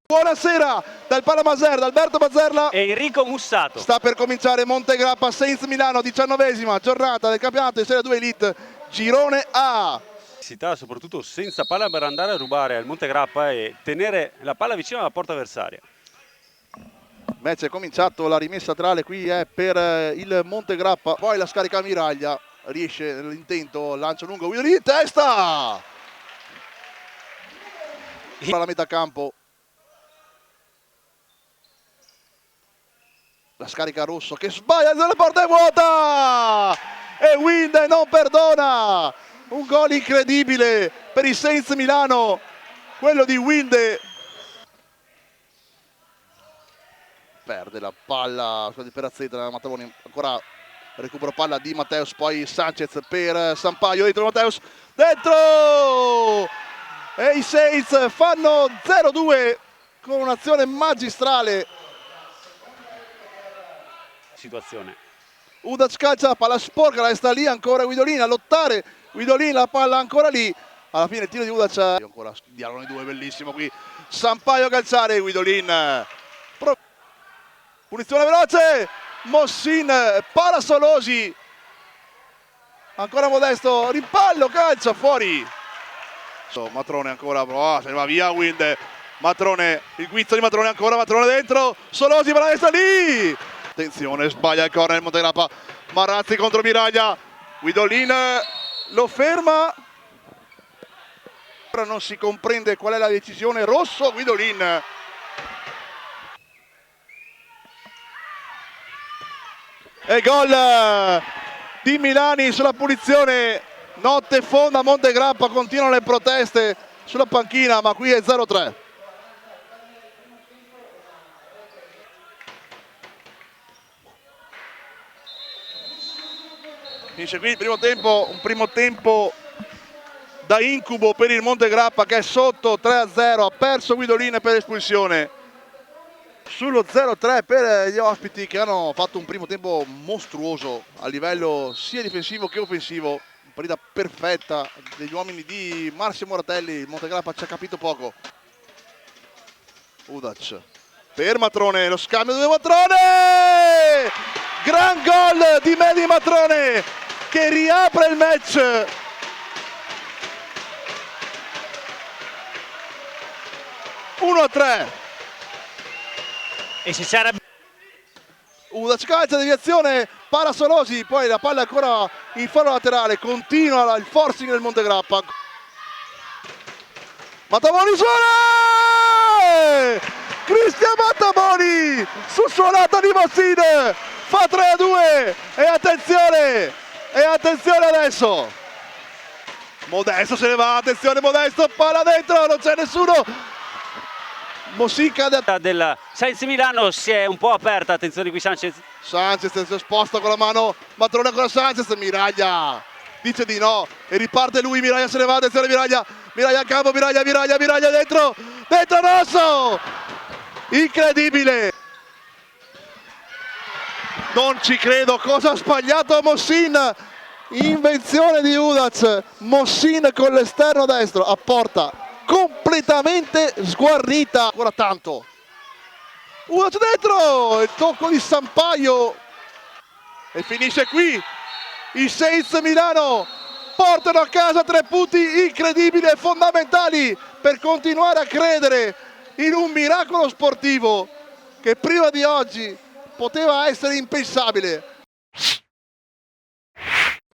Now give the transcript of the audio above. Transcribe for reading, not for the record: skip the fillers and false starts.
Buonasera dal Palamaser, da Alberto Mazzerla e Enrico Mussato. Sta per cominciare Montegrappa Sainz Milano, 19ª giornata del campionato di Serie 2 Elite, girone A. Soprattutto senza palla per andare a rubare al Montegrappa e tenere la palla vicino alla porta avversaria. Match è cominciato, la rimessa laterale qui è per il Montegrappa, poi la scarica a Miraglia, riesce nell'intento, lancio lungo, Guidolini in testa! Alla metà campo. La scarica Rosso che sbaglia, la porta è vuota! E Wind non perdona! Un gol incredibile per il Sainz Milano, quello di Wind. Perde la palla di Perazzetta, Mattavoni ancora recupero palla di Matteus, poi Sanchez per Sampaio, dentro Matteus, dentro! E i Sainz fanno 0-2 con un'azione magistrale. Situazione. Udac calcia, palla sporca, resta lì ancora Guidolini a lottare, Guidolini la palla ancora lì, alla fine il tiro di Udac, ancora dialogano i due, bellissimo qui, Sampaio a calciare, Guidolin, punizione veloce, Mossin, Palasolosi, ancora Modesto, rimpallo, calcia, fuori, Matrone ancora, se ne va via Wind, Matrone, il guizzo di Matrone ancora, Matrone dentro, Solosi per la destra lì! Attenzione, sbaglia il corner Montegrappa, Marazzi contro Miraglia, Guidolin lo ferma, ora non si comprende qual è la decisione, Rosso, Guidolin. E gol di Milani sulla punizione, notte fonda Montegrappa, continuano le proteste sulla panchina, ma qui è 0-3. Finisce qui il primo tempo, un primo tempo da incubo per il Montegrappa che è sotto 3-0, ha perso Guidolin per espulsione. Sullo 0-3 per gli ospiti che hanno fatto un primo tempo mostruoso a livello sia difensivo che offensivo. Partita perfetta degli uomini di Marzio Moratelli, il Montegrappa ci ha capito poco. Udac per Matrone, lo scambio di Matrone! Gran gol di Medi Matrone che riapre il match. (1-3). E si sarebbe... Udac calcia, deviazione, Palasolosi, poi la palla ancora in fallo laterale, continua il forcing del Montegrappa. Mattavoni suona! Cristian Mattavoni su suonata di Mossin, fa 3-2 e attenzione adesso, Modesto se ne va, attenzione Modesto, palla dentro, non c'è nessuno, Mossin cade del Sainz Milano si è un po' aperta, attenzione qui Sanchez si sposta con la mano, Matrone ancora Sanchez, Miraglia dice di no e riparte lui, Miraglia se ne va, attenzione Miraglia a campo, Miraglia dentro Rosso, incredibile, non ci credo, cosa ha sbagliato Mossin, invenzione di Udac, Mossin con l'esterno destro a porta completamente sguarnita, ancora tanto, Udac dentro, il tocco di Sampaio e finisce qui, i Sainz Milano portano a casa 3 punti incredibili e fondamentali per continuare a credere in un miracolo sportivo che prima di oggi poteva essere impensabile.